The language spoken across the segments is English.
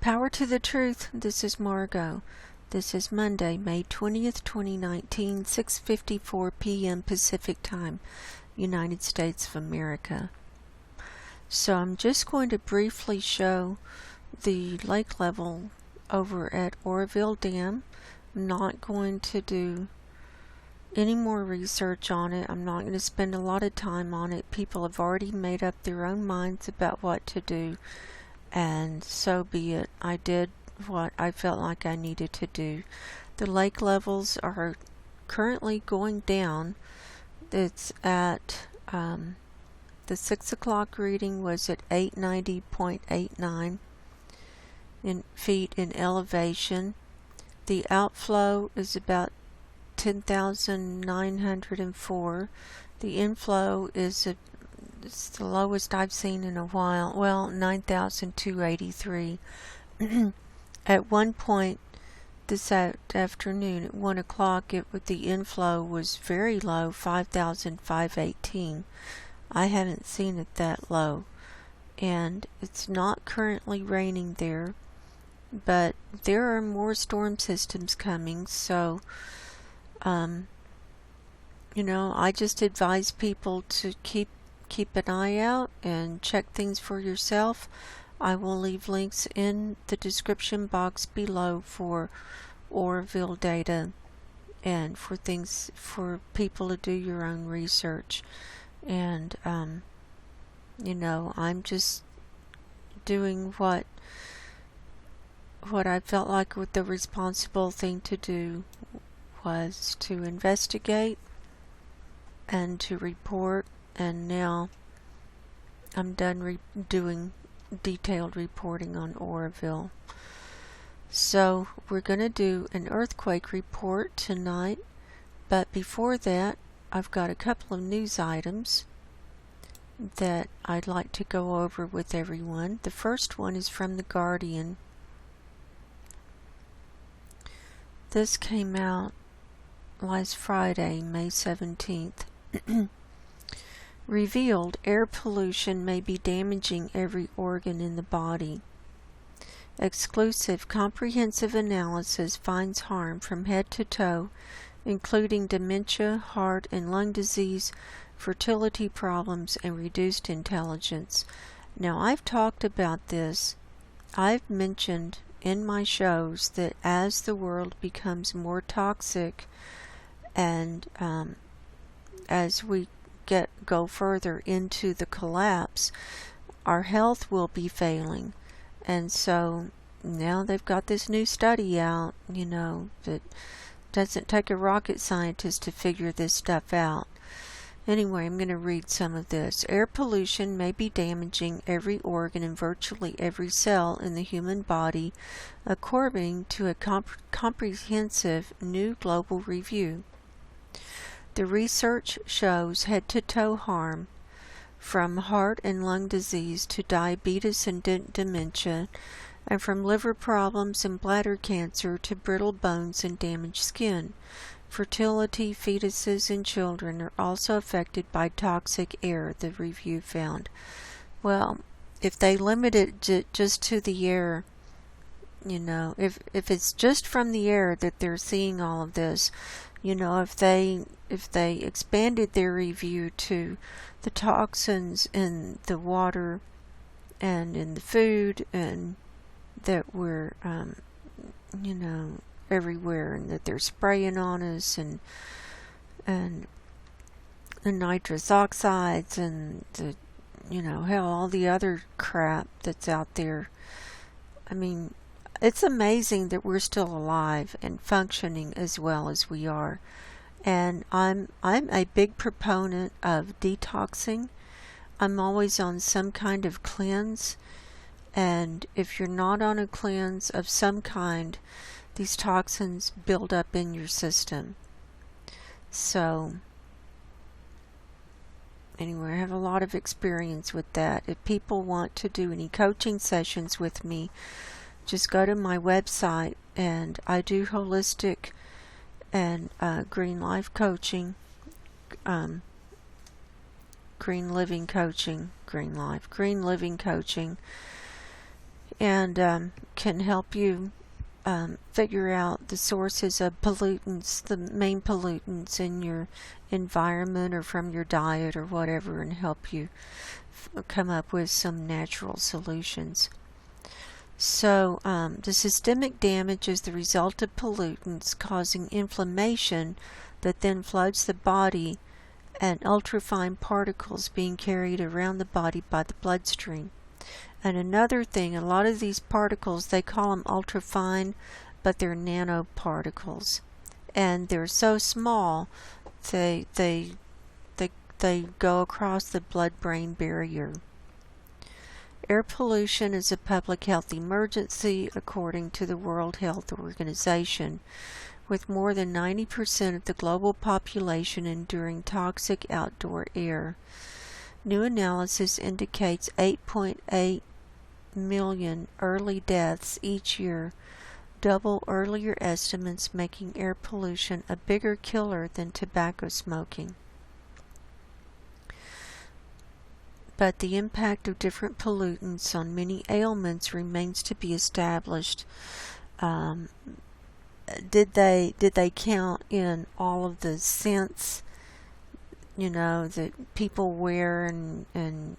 Power to the truth. This is Margo. This is Monday, May 20th, 2019, 6:54 p.m. Pacific Time, United States of America. So I'm just going to briefly show the lake level over at Oroville Dam. I'm not going to do any more research on it. I'm not going to spend a lot of time on it. People have already made up their own minds about what to do, and so be it. I did what I felt like I needed to do. The lake levels are currently going down. It's at the 6 o'clock reading was at 890.89 in feet in elevation. The outflow is about 10,904. The inflow is it's the lowest I've seen in a while. Well, 9,283. At one point this afternoon at 1 o'clock, the inflow was very low, 5,518. I haven't seen it that low, and it's not currently raining there, but there are more storm systems coming, so I just advise people to keep an eye out and check things for yourself. I will leave links in the description box below for Oroville data and for things for people to do your own research. And I'm just doing what I felt like the responsible thing to do was to investigate and to report, and now I'm done doing detailed reporting on Oroville. So we're going to do an earthquake report tonight, but before that I've got a couple of news items that I'd like to go over with everyone. The first one is from The Guardian. This came out last Friday, May 17th. Revealed air pollution may be damaging every organ in the body. Exclusive comprehensive analysis finds harm from head to toe, including dementia, heart and lung disease, fertility problems, and reduced intelligence. Now, I've talked about this. I've mentioned in my shows that as the world becomes more toxic and as we go further into the collapse, our health will be failing. And so now they've got this new study out, that doesn't take a rocket scientist to figure this stuff out. Anyway, I'm going to read some of this. Air pollution may be damaging every organ and virtually every cell in the human body, according to a comprehensive new global review. The research shows head-to-toe harm, from heart and lung disease to diabetes and dementia, and from liver problems and bladder cancer to brittle bones and damaged skin. Fertility, fetuses, and children are also affected by toxic air, the review found. Well, if they limit it just to the air, if it's just from the air that they're seeing all of this, if they expanded their review to the toxins in the water and in the food, and that we're everywhere, and that they're spraying on us, and the nitrous oxides, and the hell, all the other crap that's out there. I mean, it's amazing that we're still alive and functioning as well as we are. And I'm a big proponent of detoxing. I'm always on some kind of cleanse, and if you're not on a cleanse of some kind, these toxins build up in your system. So anyway, I have a lot of experience with that. If people want to do any coaching sessions with me, just go to my website, and I do holistic and green life coaching, green living coaching, and can help you figure out the sources of pollutants, the main pollutants in your environment or from your diet or whatever, and help you come up with some natural solutions. So the systemic damage is the result of pollutants causing inflammation that then floods the body and ultrafine particles being carried around the body by the bloodstream. And another thing, a lot of these particles, they call them ultrafine, but they're nanoparticles. And they're so small, they go across the blood-brain barrier. Air pollution is a public health emergency, according to the World Health Organization, with more than 90% of the global population enduring toxic outdoor air. New analysis indicates 8.8 million early deaths each year, double earlier estimates, making air pollution a bigger killer than tobacco smoking. But the impact of different pollutants on many ailments remains to be established. Did they count in all of the scents, that people wear and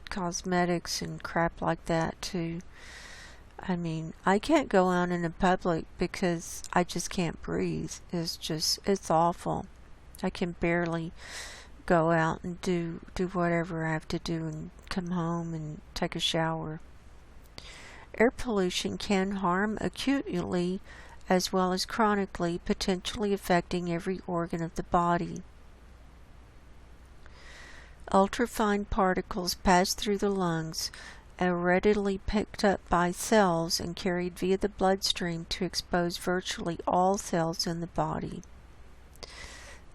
cosmetics and crap like that too? I mean, I can't go out in the public because I just can't breathe. It's awful. I can barely go out and do whatever I have to do and come home and take a shower. Air pollution can harm acutely as well as chronically, potentially affecting every organ of the body. Ultrafine particles pass through the lungs, are readily picked up by cells and carried via the bloodstream to expose virtually all cells in the body.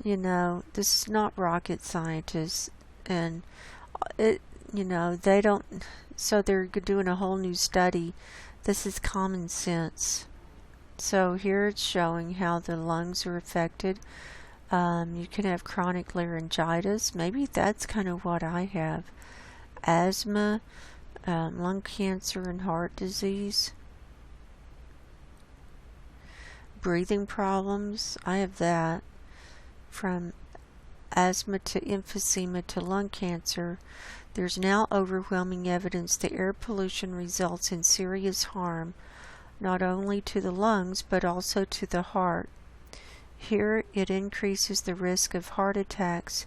This is not rocket scientists, and they don't, so they're doing a whole new study. This is common sense. So here it's showing how the lungs are affected. You can have chronic laryngitis. Maybe that's kind of what I have. Asthma, lung cancer, and heart disease. Breathing problems. I have that. From asthma to emphysema to lung cancer, there's now overwhelming evidence that air pollution results in serious harm, not only to the lungs but also to the heart. Here it increases the risk of heart attacks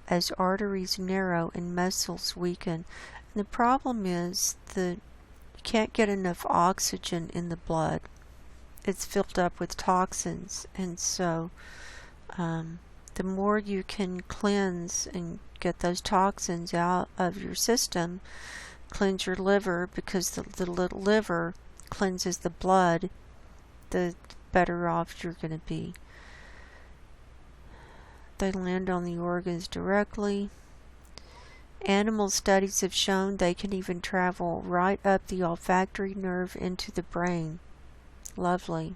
as arteries narrow and muscles weaken. And the problem is you can't get enough oxygen in the blood. It's filled up with toxins, and so the more you can cleanse and get those toxins out of your system, cleanse your liver, because the little liver cleanses the blood, the better off you're going to be. They land on the organs directly. Animal studies have shown they can even travel right up the olfactory nerve into the brain. Lovely.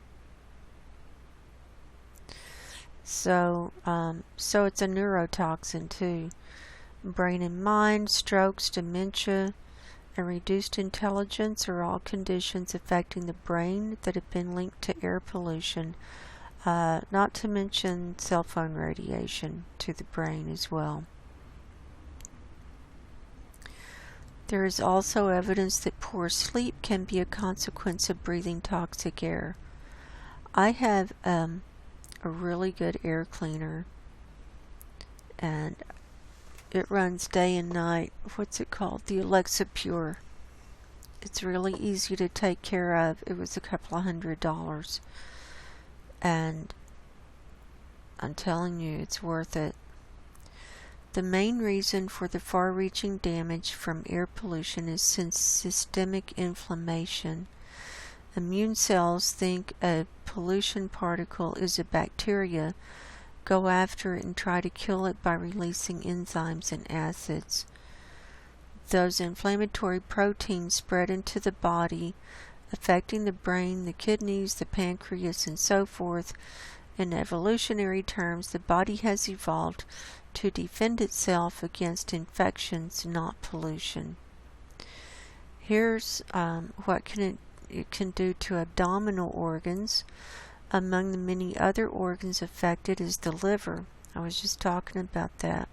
So it's a neurotoxin too. Brain and mind, strokes, dementia, and reduced intelligence are all conditions affecting the brain that have been linked to air pollution, not to mention cell phone radiation to the brain as well. There is also evidence that poor sleep can be a consequence of breathing toxic air. I have a really good air cleaner, and it runs day and night. What's it called? The Alexa Pure. It's really easy to take care of. It was a couple of $100, and I'm telling you, it's worth it. The main reason for the far-reaching damage from air pollution is systemic inflammation. Immune cells think a pollution particle is a bacteria, go after it and try to kill it by releasing enzymes and acids. Those inflammatory proteins spread into the body, affecting the brain, the kidneys, the pancreas, and so forth. In evolutionary terms, the body has evolved to defend itself against infections, not pollution. Here's what it can do to abdominal organs. Among the many other organs affected is the liver. I was just talking about that.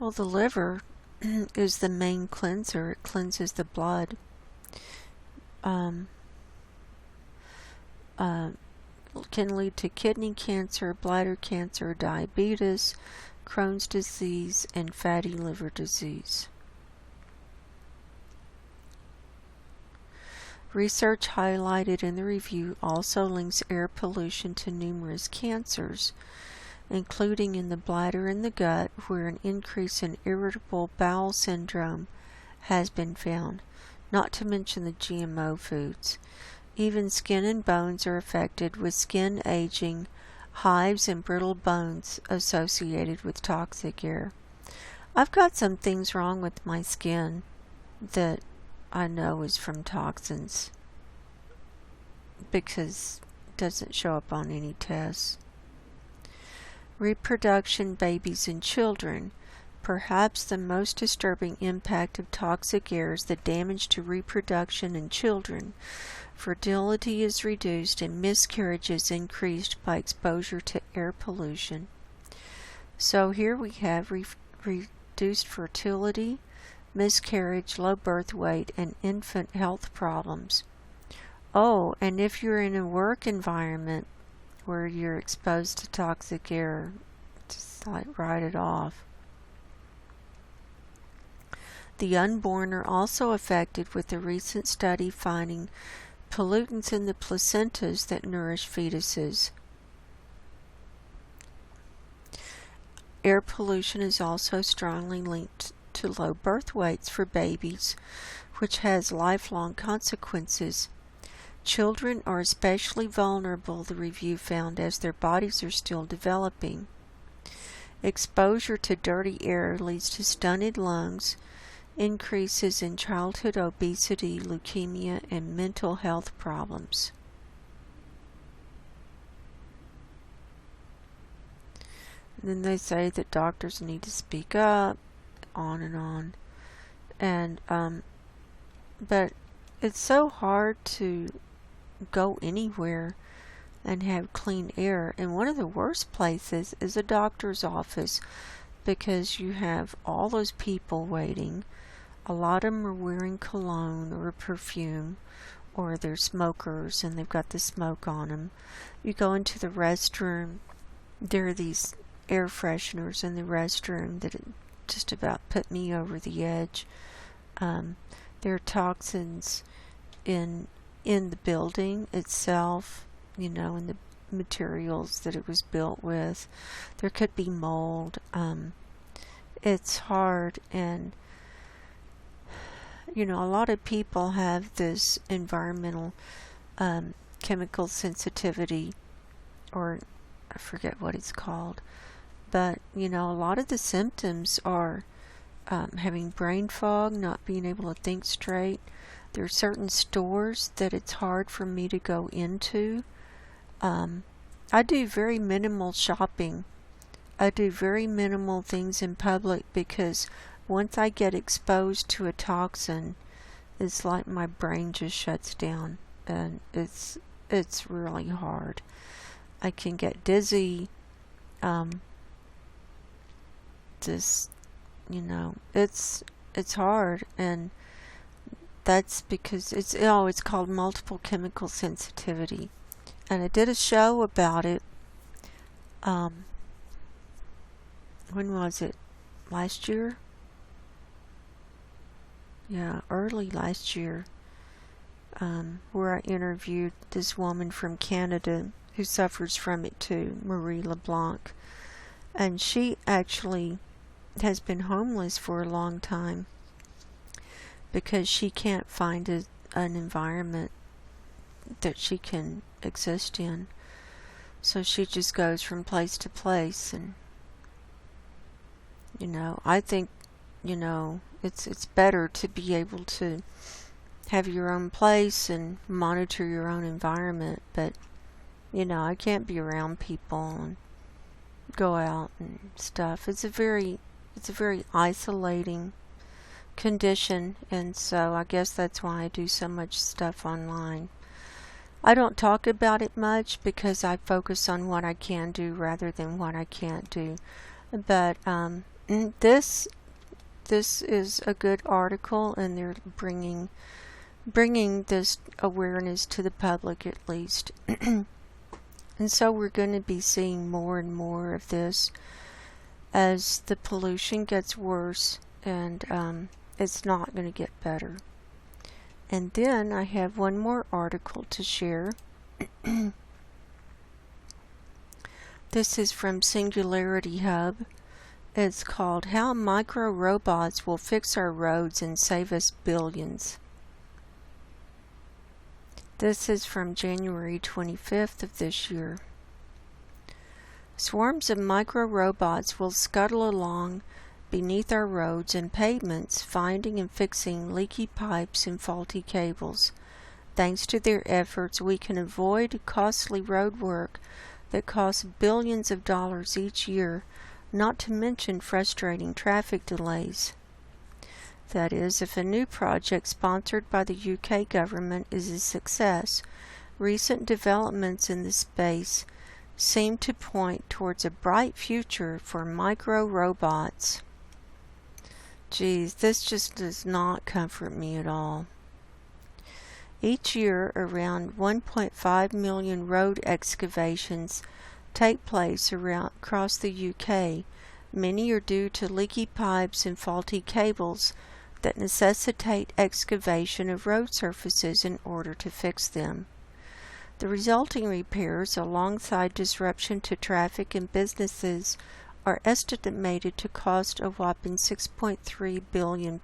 Well, the liver is the main cleanser. It cleanses the blood. Can lead to kidney cancer, bladder cancer, diabetes, Crohn's disease, and fatty liver disease. Research highlighted in the review also links air pollution to numerous cancers, including in the bladder and the gut, where an increase in irritable bowel syndrome has been found, not to mention the GMO foods. Even skin and bones are affected, with skin aging, hives, and brittle bones associated with toxic air. I've got some things wrong with my skin that I know is from toxins because it doesn't show up on any tests. Reproduction, babies, and children. Perhaps the most disturbing impact of toxic air is the damage to reproduction in children. Fertility is reduced and miscarriages increased by exposure to air pollution. So here we have reduced fertility, miscarriage, low birth weight, and infant health problems. Oh, and if you're in a work environment where you're exposed to toxic air, just like write it off. The unborn are also affected, with a recent study finding pollutants in the placentas that nourish fetuses. Air pollution is also strongly linked to low birth weights for babies, which has lifelong consequences. Children are especially vulnerable, the review found, as their bodies are still developing. Exposure to dirty air leads to stunted lungs, increases in childhood obesity, leukemia, and mental health problems. And then they say that doctors need to speak up, on and on. And but it's so hard to go anywhere and have clean air. And one of the worst places is a doctor's office, because you have all those people waiting. A lot of them are wearing cologne or perfume, or they're smokers and they've got the smoke on them. You go into the restroom, there are these air fresheners in the restroom that just about put me over the edge. There are toxins in the building itself, in the materials that it was built with. There could be mold. It's hard, and a lot of people have this environmental chemical sensitivity, or I forget what it's called, but a lot of the symptoms are having brain fog, not being able to think straight. There are certain stores that it's hard for me to go into. I do very minimal shopping. I do very minimal things in public, because once I get exposed to a toxin, it's like my brain just shuts down, and it's really hard. I can get dizzy. It's hard, and that's because it's called multiple chemical sensitivity. And I did a show about it. When was it? Last year? Yeah, early last year. Where I interviewed this woman from Canada who suffers from it too, Marie LeBlanc. And she actually has been homeless for a long time because she can't find an environment that she can exist in. So she just goes from place to place, and I think it's better to be able to have your own place and monitor your own environment, but I can't be around people, and go out and stuff. It's a very isolating condition, and so I guess that's why I do so much stuff online. I don't talk about it much because I focus on what I can do rather than what I can't do. But this is a good article, and they're bringing this awareness to the public at least. And so we're going to be seeing more and more of this as the pollution gets worse, and it's not going to get better. And then I have one more article to share. This is from Singularity Hub. It's called How Microrobots Will Fix Our Roads and Save Us Billions. This is from January 25th of this year. Swarms of microrobots will scuttle along beneath our roads and pavements, finding and fixing leaky pipes and faulty cables. Thanks to their efforts, we can avoid costly road work that costs billions of dollars each year, not to mention frustrating traffic delays. That is, if a new project sponsored by the UK government is a success, recent developments in this space seem to point towards a bright future for microrobots. Geez, this just does not comfort me at all. Each year, around 1.5 million road excavations take place across the UK. Many are due to leaky pipes and faulty cables that necessitate excavation of road surfaces in order to fix them. The resulting repairs, alongside disruption to traffic and businesses, are estimated to cost a whopping £6.3 billion,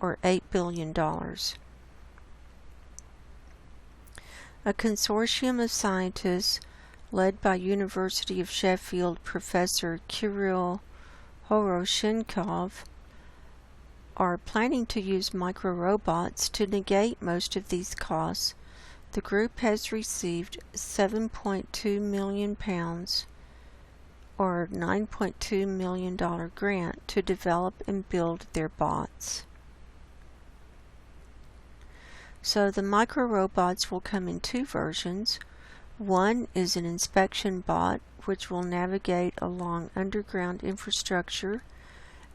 or $8 billion. A consortium of scientists, led by University of Sheffield Professor Kirill Horoshenkov, are planning to use microrobots to negate most of these costs. The group has received £7.2 million, or $9.2 million grant to develop and build their bots. So the microrobots will come in two versions. One is an inspection bot which will navigate along underground infrastructure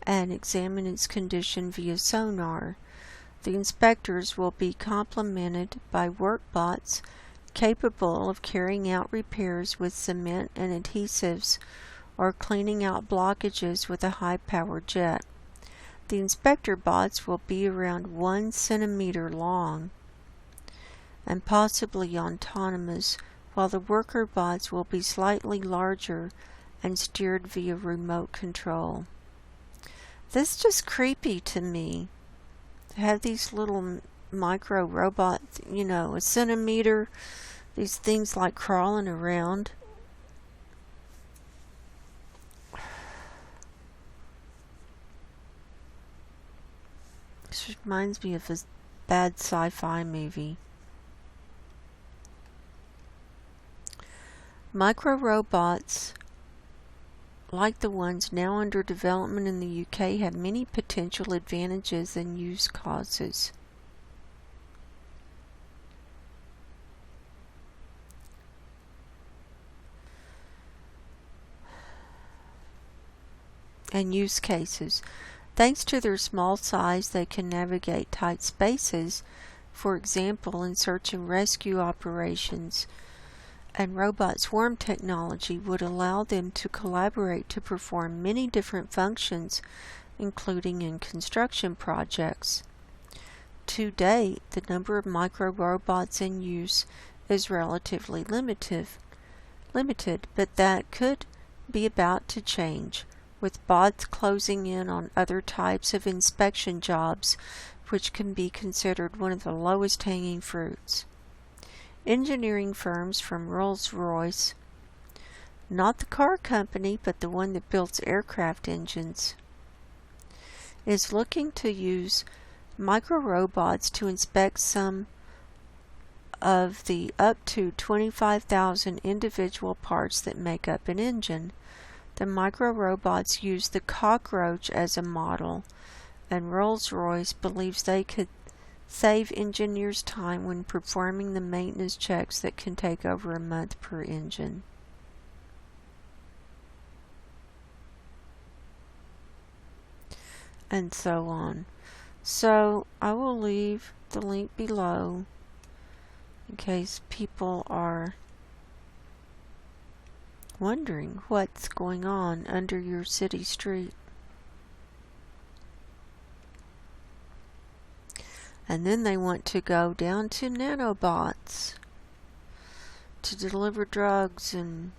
and examine its condition via sonar. The inspectors will be complemented by work bots capable of carrying out repairs with cement and adhesives or cleaning out blockages with a high-powered jet. The inspector bots will be around 1 centimeter long and possibly autonomous, while the worker bots will be slightly larger and steered via remote control. This is just creepy to me. To have these little micro robots, a centimeter, these things like crawling around. This reminds me of a bad sci-fi movie. Microrobots, like the ones now under development in the UK, have many potential advantages and use cases. And use cases. Thanks to their small size, they can navigate tight spaces, for example, in search and rescue operations. And robot swarm technology would allow them to collaborate to perform many different functions, including in construction projects. To date, the number of microrobots in use is relatively limited, but that could be about to change, with bots closing in on other types of inspection jobs, which can be considered one of the lowest hanging fruits. Engineering firms from Rolls-Royce, not the car company, but the one that builds aircraft engines, is looking to use microrobots to inspect some of the up to 25,000 individual parts that make up an engine. The Microrobots use the cockroach as a model, and Rolls-Royce believes they could save engineers time when performing the maintenance checks that can take over a month per engine. And so on. So I will leave the link below in case people are wondering what's going on under your city street. And then they want to go down to nanobots to deliver drugs and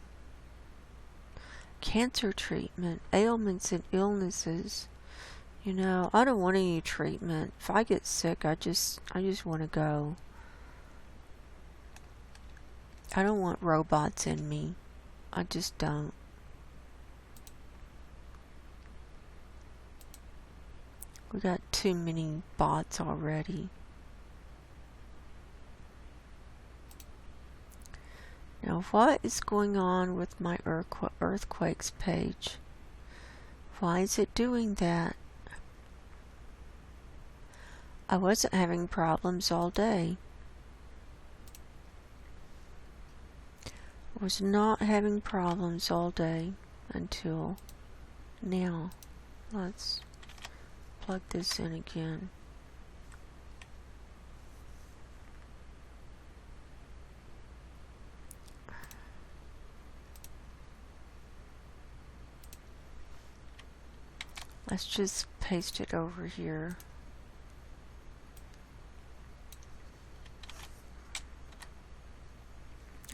cancer treatment, ailments and illnesses. You know, I don't want any treatment. If I get sick, I just want to go. I don't want robots in me. I just don't. We got too many bots already. Now, what is going on with my earthquakes page? Why is it doing that? I wasn't having problems all day. I was not having problems all day until now. Let's plug this in again. Let's just paste it over here.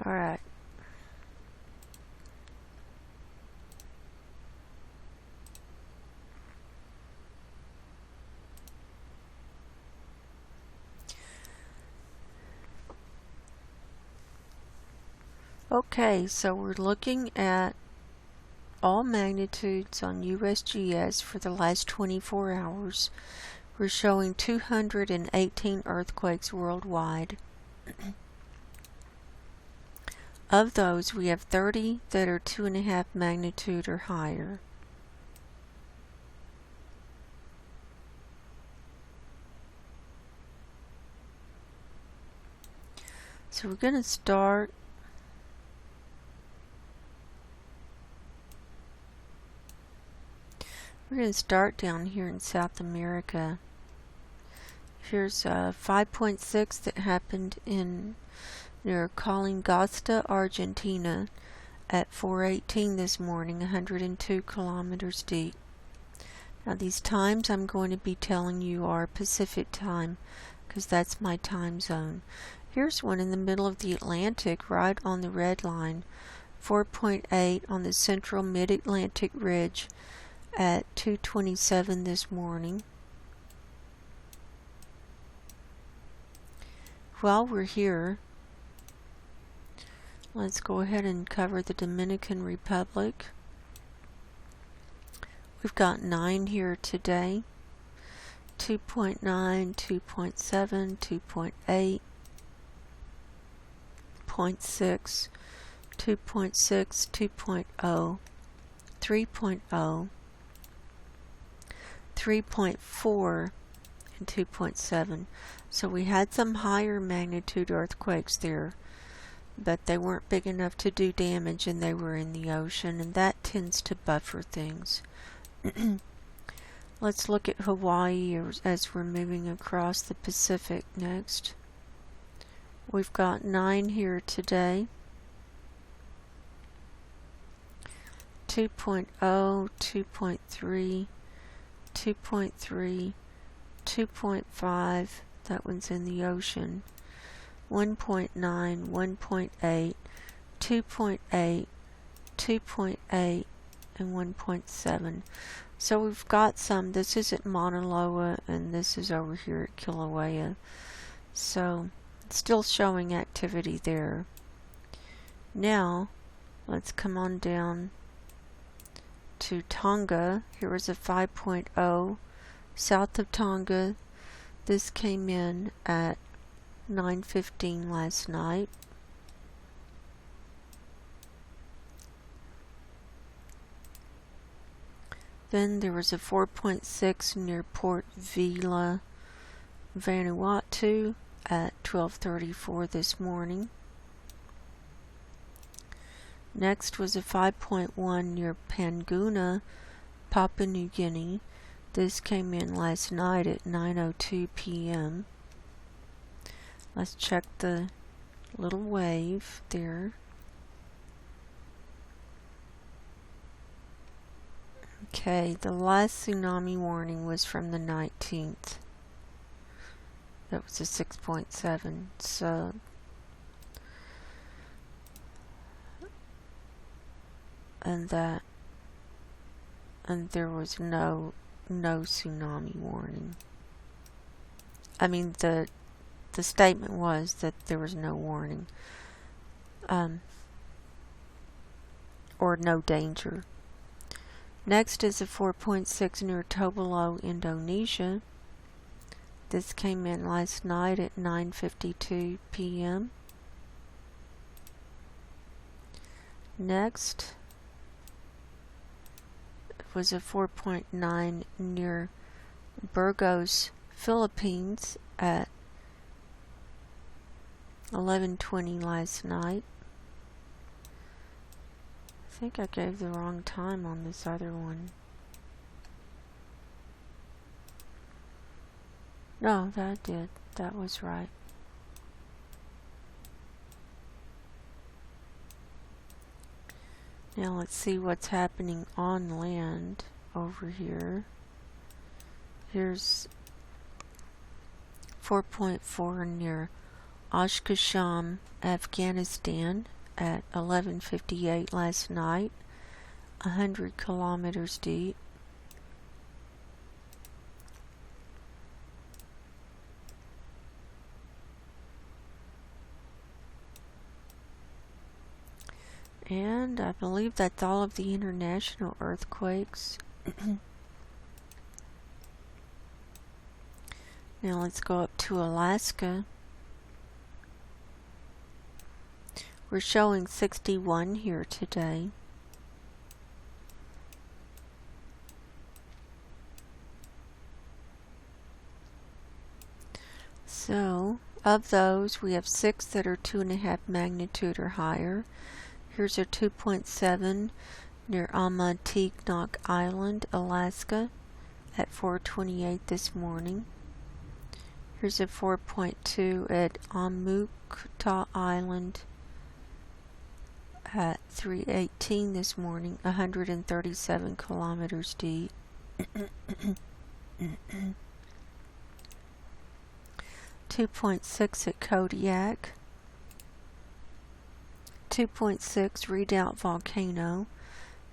Alright. Okay, so we're looking at all magnitudes on USGS for the last 24 hours. We're showing 218 earthquakes worldwide. Of those, we have 30 that are 2.5 magnitude or higher. So we're going to start down here in South America. Here's 5.6 that happened near Calingasta, Argentina at 4:18 this morning, 102 kilometers deep. Now these times I'm going to be telling you are Pacific time because that's my time zone. Here's one in the middle of the Atlantic right on the red line, 4.8 on the central mid-Atlantic ridge at 2:27 this morning. While we're here, let's go ahead and cover the Dominican Republic. We've got 9 here today. 2.9, 2.7, 2.8, 0.6, 2.6, 2.0, 3.0, 3.4, and 2.7. So we had some higher magnitude earthquakes there, but they weren't big enough to do damage, and they were in the ocean, and that tends to buffer things. Let's look at Hawaii as we're moving across the Pacific next. We've got 9 here today. 2.0, 2.3, 2.3, 2.5, that one's in the ocean. 1.9, 1.8, 2.8, 2.8, and 1.7. So we've got some. This is at Mauna Loa, and this is over here at Kilauea. So it's still showing activity there. Now let's come on down to Tonga. Here was a 5.0 south of Tonga. This came in at 9:15 last night. Then there was a 4.6 near Port Vila, Vanuatu at 12:34 this morning. Next was a 5.1 near Panguna, Papua New Guinea. This came in last night at 9:02 p.m. Let's check the little wave there. Okay, the last tsunami warning was from the 19th. That was a 6.7. So and there was no tsunami warning. I mean, the statement was that there was no warning, or no danger. Next is a 4.6 near Tobelo, Indonesia. This came in last night at 9:52 p.m. Next was a 4.9 near Burgos, Philippines at 11:20 last night. I think I gave the wrong time on this other one. No, that did. That was right. Now let's see what's happening on land over here. Here's 4.4 near Oshkosham, Afghanistan at 11:58 last night, 100 kilometers deep. And I believe that's all of the international earthquakes. Now let's go up to Alaska. We're showing 61 here today. So, of those, we have 6 that are 2.5 magnitude or higher. Here's a 2.7 near Amatignock Island, Alaska, at 4:28 this morning. Here's a 4.2 at Amukta Island at 3:18 this morning, 137 kilometers deep. 2.6 at Kodiak. 2.6 Redoubt Volcano.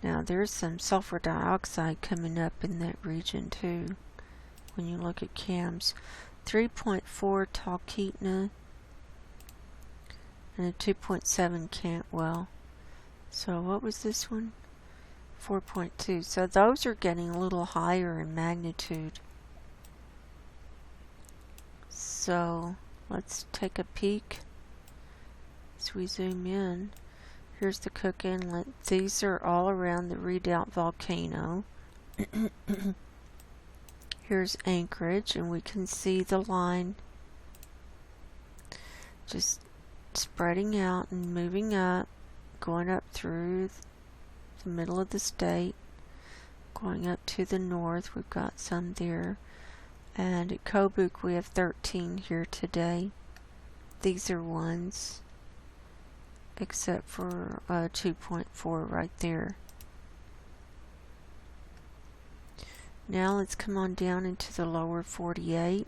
Now there's some sulfur dioxide coming up in that region too when you look at cams. 3.4 Talkeetna and a 2.7 Cantwell. So what was this one? 4.2. So those are getting a little higher in magnitude. So let's take a peek as we zoom in. Here's the Cook Inlet. These are all around the Redoubt volcano. Here's Anchorage, and we can see the line just spreading out and moving up, going up through the middle of the state, going up to the north. We've got some there. And at Kobuk we have 13 here today. These are ones, except for 2.4 right there. Now let's come on down into the lower 48.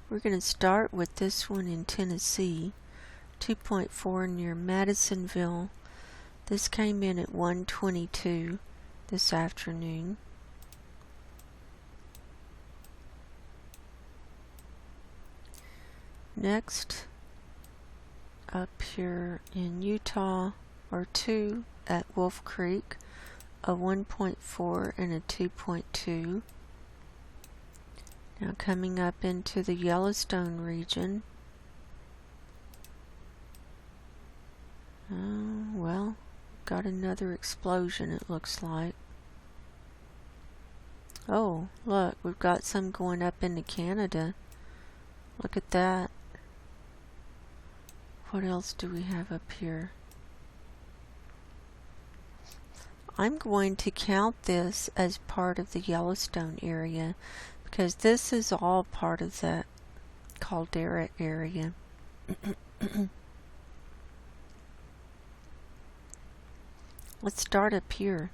We're going to start with this one in Tennessee, 2.4 near Madisonville. This came in at 1:22 this afternoon. Next up here in Utah are 2 at Wolf Creek, a 1.4 and a 2.2. Now coming up into the Yellowstone region. Well, got another explosion, it looks like. Oh, look, we've got some going up into Canada. Look at that. What else do we have up here? I'm going to count this as part of the Yellowstone area because this is all part of that caldera area. Let's start up here.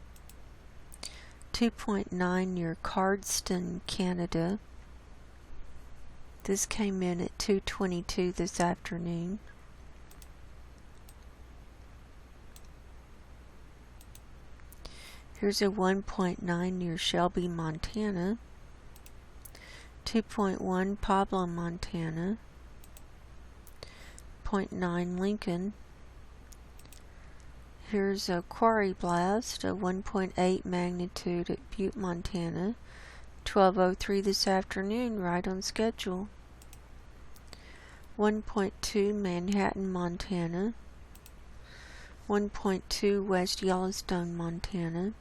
2.9 near Cardston, Canada. This came in at 2:22 this afternoon. Here's a 1.9 near Shelby, Montana. 2.1 Pablo, Montana. 0.9 Lincoln. Here's a quarry blast, a 1.8 magnitude at Butte, Montana. 12:03 this afternoon, right on schedule. 1.2 Manhattan, Montana. 1.2 West Yellowstone, Montana.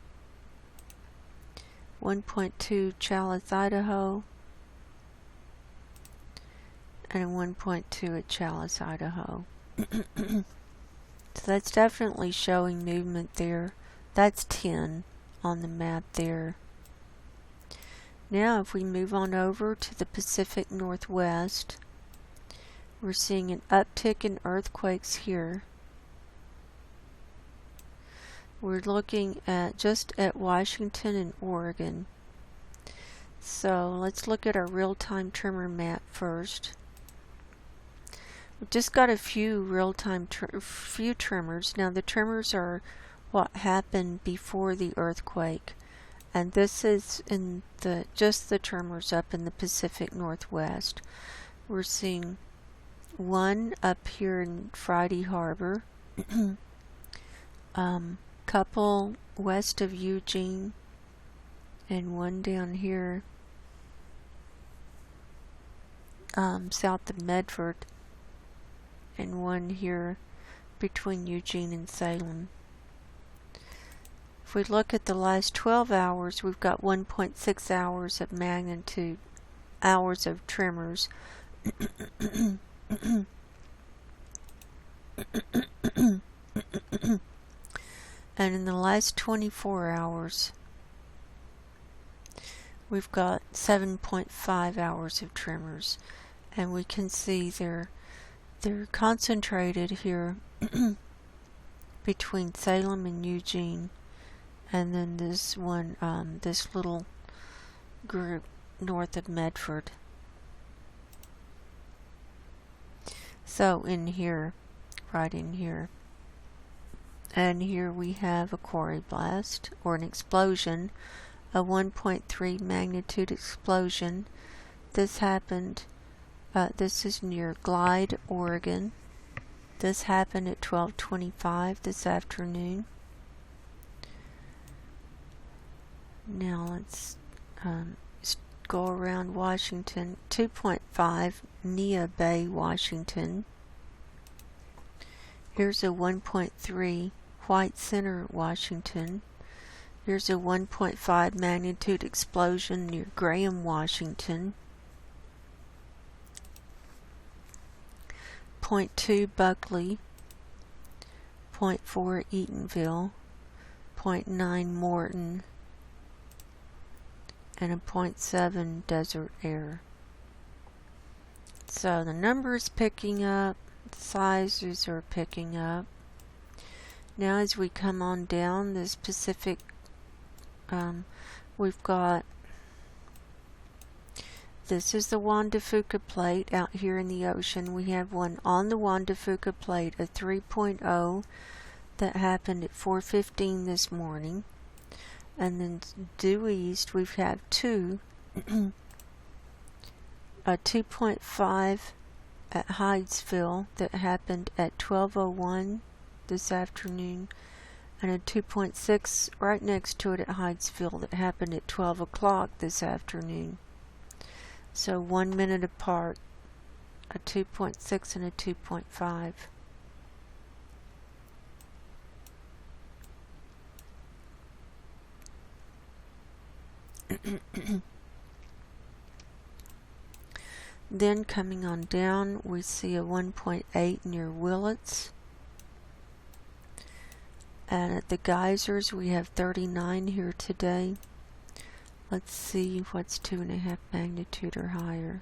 1.2 Challis, Idaho. And a 1.2 at Challis, Idaho. So that's definitely showing movement there. That's 10 on the map there. Now if we move on over to the Pacific Northwest, we're seeing an uptick in earthquakes here. We're looking at just at Washington and Oregon. So let's look at our real-time tremor map first. We've just got a few real-time tremors. Now the tremors are what happened before the earthquake, and this is in just the tremors up in the Pacific Northwest. We're seeing one up here in Friday Harbor, couple west of Eugene, and one down here south of Medford, and one here between Eugene and Salem. If we look at the last 12 hours, we've got 1.6 hours of magnitude, hours of tremors. And in the last 24 hours, we've got 7.5 hours of tremors. And we can see they're concentrated here between Salem and Eugene, and then this one, this little group north of Medford. So in here, right in here. And here we have a quarry blast, or an explosion, a 1.3 magnitude explosion. This happened, this is near Glide, Oregon. This happened at 12:25 this afternoon. Now let's go around Washington. 2.5 Nia Bay, Washington. Here's a 1.3 White Center, Washington. Here's a 1.5 magnitude explosion near Graham, Washington. 0.2 Buckley. 0.4 Eatonville. 0.9 Morton. And a 0.7 Desert Air. So the number is picking up. The sizes are picking up. Now as we come on down this Pacific, we've got, this is the Juan de Fuca plate out here in the ocean. We have one on the Juan de Fuca plate, a 3.0 that happened at 4:15 this morning. And then due east we've had two, a 2.5 at Hydesville that happened at 12:01 this afternoon, and a 2.6 right next to it at Hydesville that happened at 12 o'clock this afternoon. So 1 minute apart, a 2.6 and a 2.5. Then coming on down, we see a 1.8 near Willits. And at the geysers, we have 39 here today. Let's see what's 2.5 magnitude or higher.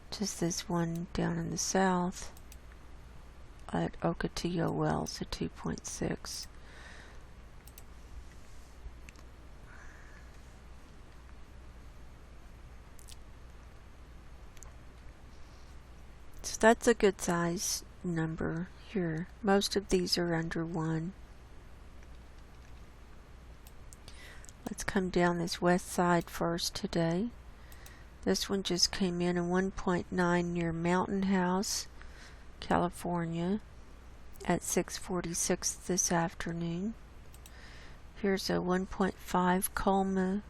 Just this one down in the south at Ocotillo Wells, a 2.6. So that's a good size number here. Most of these are under 1. Let's come down this west side first today. This one just came in a 1.9 near Mountain House, California at 6:46 this afternoon. Here's a 1.5 Colma.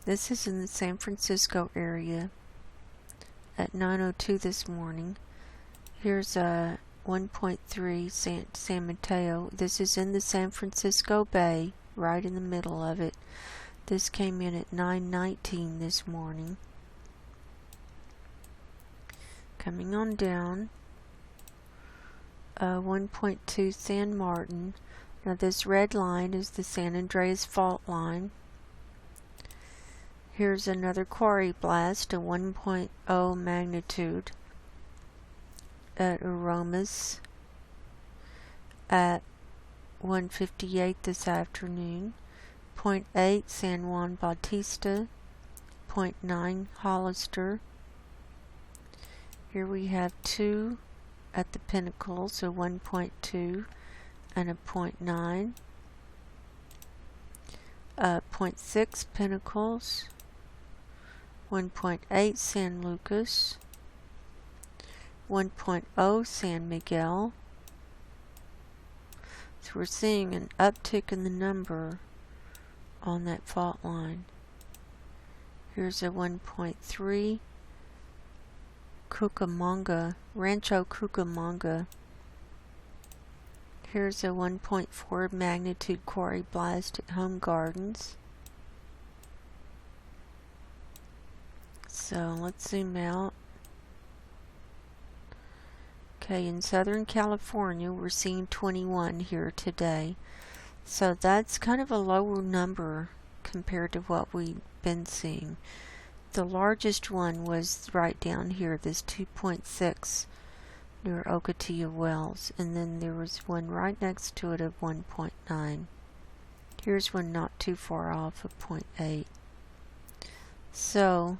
This is in the San Francisco area at 9:02 this morning. Here's a 1.3 San Mateo. This is in the San Francisco Bay, right in the middle of it. This came in at 9:19 this morning. Coming on down, 1.2 San Martin. Now this red line is the San Andreas Fault line. Here's another quarry blast, a 1.0 magnitude at Aromas at 1:58 this afternoon. 0.8 San Juan Bautista, 0.9 Hollister. Here we have 2 at the Pinnacles, a 1.2 and a 0.9. 0.6 Pinnacles, 1.8 San Lucas, 1.0 San Miguel. So we're seeing an uptick in the number on that fault line. Here's a 1.3 Cucamonga, Rancho Cucamonga. Here's a 1.4 magnitude quarry blast at Home Gardens. So let's zoom out. Okay, in Southern California, we're seeing 21 here today. So that's kind of a lower number compared to what we've been seeing. The largest one was right down here, this 2.6 near Ocotillo Wells, and then there was one right next to it of 1.9. Here's one not too far off of 0.8. So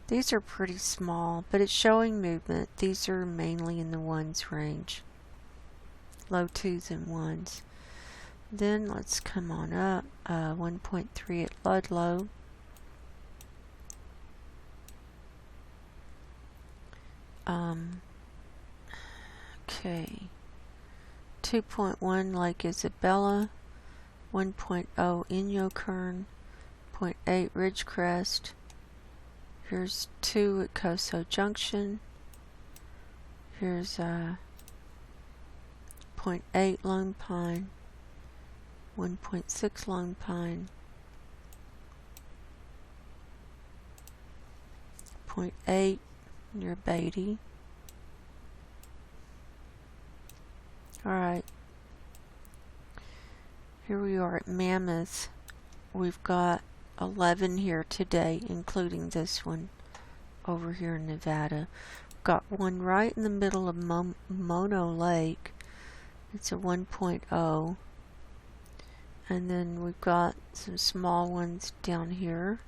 these are pretty small, but it's showing movement. These are mainly in the 1s range, low 2s and 1s. Then let's come on up, 1.3 at Ludlow. Okay, 2.1 Lake Isabella, 1.0 Inyokern, 0.8 Ridgecrest. Here's 2 at Coso Junction. Here's 0.8 Lone Pine, 1.6 Lone Pine, 0.8 near Beatty. Alright, here we are at Mammoth. We've got 11 here today, including this one over here in Nevada. We've got one right in the middle of Mono Lake. It's a 1.0. And then we've got some small ones down here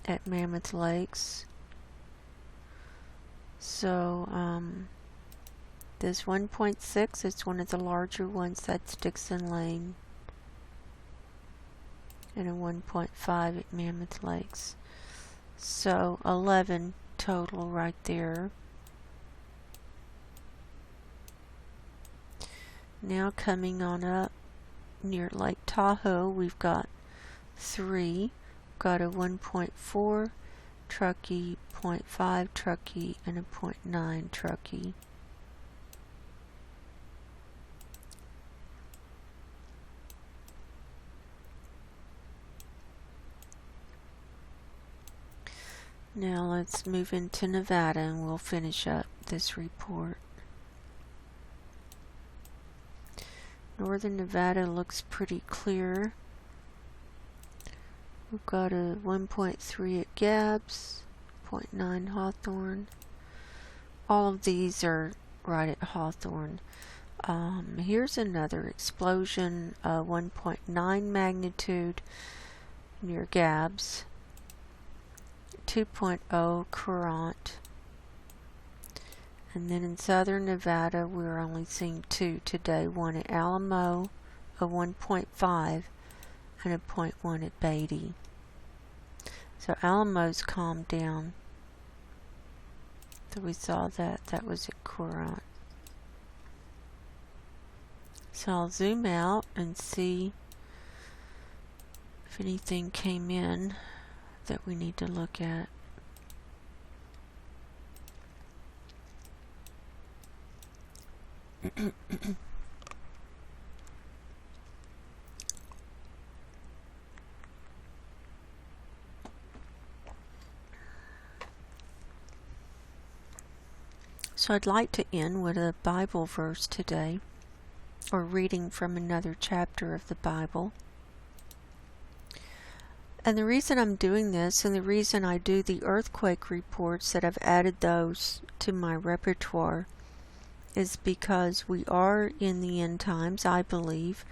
at Mammoth Lakes. So, this 1.6 is one of the larger ones. That's Dixon Lane. And a 1.5 at Mammoth Lakes. So 11 total right there. Now coming on up near Lake Tahoe, we've got 3. Got a 1.4 truckee, 0.5 truckee, and a 0.9 truckee. Now let's move into Nevada and we'll finish up this report. Northern Nevada looks pretty clear. We've got a 1.3 at Gabbs, 0.9 Hawthorne. All of these are right at Hawthorne. Here's another explosion, 1.9 magnitude near Gabbs. 2.0 Courant. And then in southern Nevada, we're only seeing 2 today. One at Alamo, a 1.5, and a 0.1 at Beatty. So Alamo's calmed down. So we saw that. That was at Courant. So I'll zoom out and see if anything came in that we need to look at. So I'd like to end with a Bible verse today, or reading from another chapter of the Bible. And the reason I'm doing this, and the reason I do the earthquake reports, that I've added those to my repertoire, is because we are in the end times, I believe,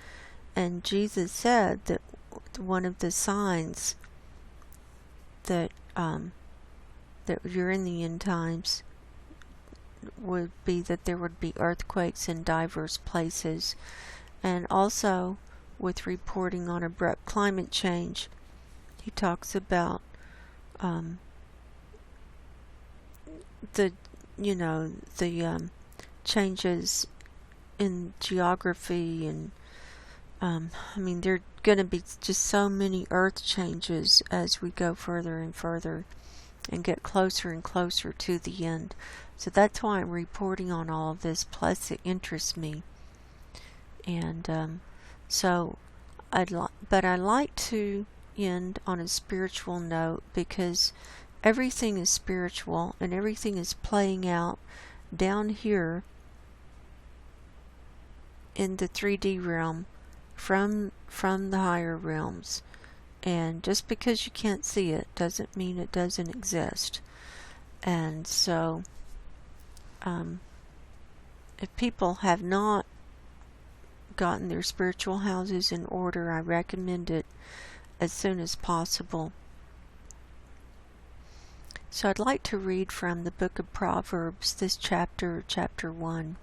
and Jesus said that one of the signs that that you're in the end times would be that there would be earthquakes in diverse places, and also with reporting on abrupt climate change. He talks about the changes in geography, and I mean, there are going to be just so many earth changes as we go further and further and get closer and closer to the end. So that's why I'm reporting on all of this, plus it interests me. And I like to end on a spiritual note, because everything is spiritual and everything is playing out down here in the 3D realm from the higher realms. And just because you can't see it doesn't mean it doesn't exist. And so if people have not gotten their spiritual houses in order, I recommend it as soon as possible. So I'd like to read from the book of Proverbs, this chapter 1.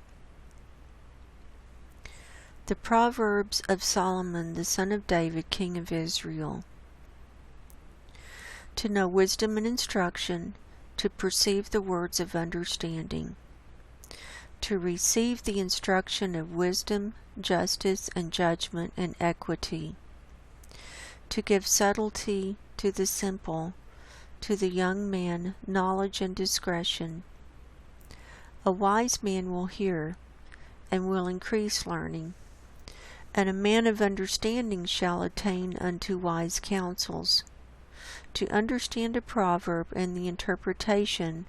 The Proverbs of Solomon, the son of David, king of Israel. To know wisdom and instruction, to perceive the words of understanding, to receive the instruction of wisdom, justice, and judgment, and equity, to give subtlety to the simple, to the young man knowledge and discretion. A wise man will hear, and will increase learning, and a man of understanding shall attain unto wise counsels. To understand a proverb and the interpretation,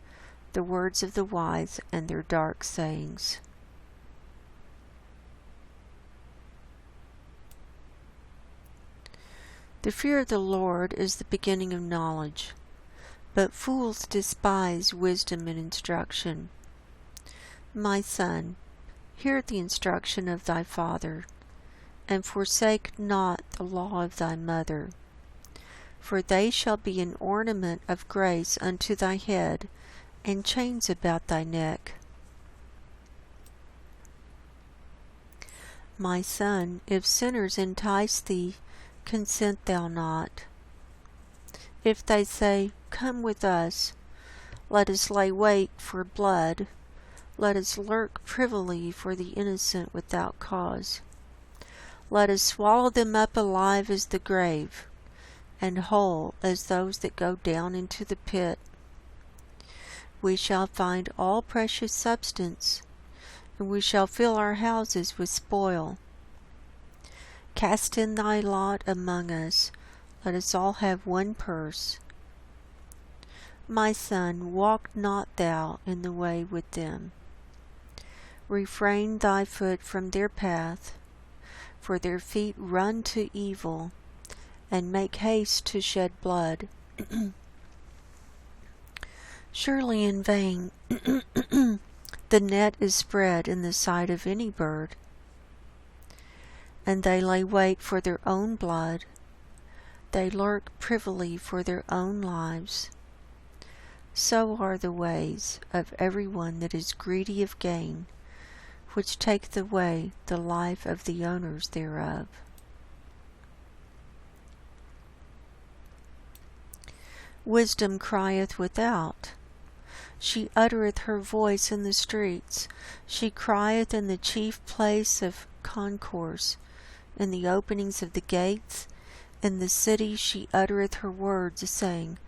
the words of the wise and their dark sayings. The fear of the Lord is the beginning of knowledge, but fools despise wisdom and instruction. My son, hear the instruction of thy father, and forsake not the law of thy mother. For they shall be an ornament of grace unto thy head, and chains about thy neck. My son, if sinners entice thee, consent thou not. If they say, come with us. Let us lay wait for blood. Let us lurk privily for the innocent without cause. Let us swallow them up alive as the grave, and whole as those that go down into the pit. We shall find all precious substance, and we shall fill our houses with spoil. Cast in thy lot among us. Let us all have one purse. My son, walk not thou in the way with them. Refrain thy foot from their path, for their feet run to evil, and make haste to shed blood. Surely in vain the net is spread in the sight of any bird, and they lay wait for their own blood. They lurk privily for their own lives. So are the ways of every one that is greedy of gain, which take away the life of the owners thereof. Wisdom crieth without. She uttereth her voice in the streets. She crieth in the chief place of concourse, in the openings of the gates. In the city she uttereth her words, saying,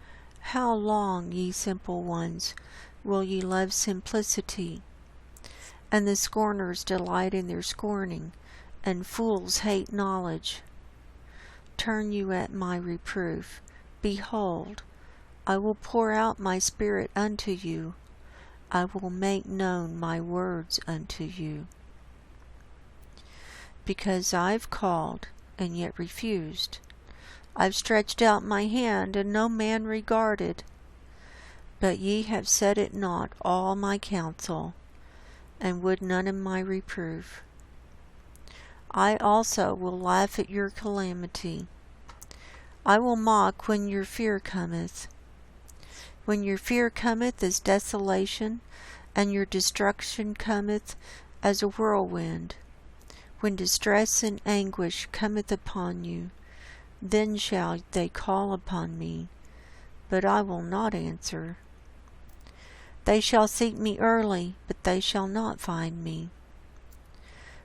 How long, ye simple ones, will ye love simplicity? And the scorners delight in their scorning, and fools hate knowledge. Turn you at my reproof. Behold, I will pour out my spirit unto you. I will make known my words unto you. Because I've called, and yet refused. I've stretched out my hand, and no man regarded. But ye have set at naught all my counsel, and would none of my reproof. I also will laugh at your calamity. I will mock when your fear cometh. When your fear cometh as desolation, and your destruction cometh as a whirlwind, when distress and anguish cometh upon you, then shall they call upon me, but I will not answer. They shall seek me early, but they shall not find me.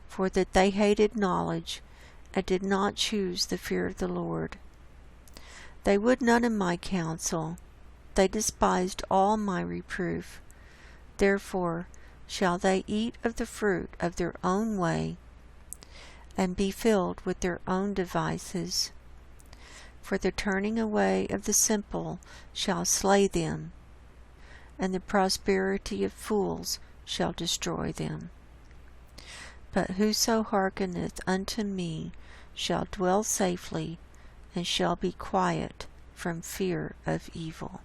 For that they hated knowledge, and did not choose the fear of the Lord. They would none of my counsel. They despised all my reproof. Therefore shall they eat of the fruit of their own way, and be filled with their own devices. For the turning away of the simple shall slay them, and the prosperity of fools shall destroy them. But whoso hearkeneth unto me shall dwell safely, and shall be quiet from fear of evil.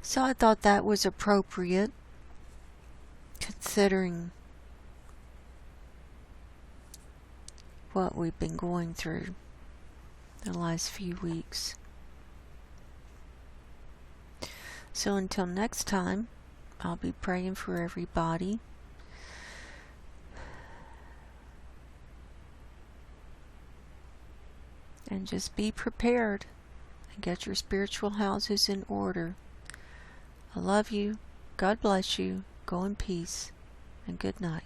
So I thought that was appropriate, considering what we've been going through the last few weeks. So until next time, I'll be praying for everybody. And just be prepared and get your spiritual houses in order. I love you. God bless you. Go in peace, and good night.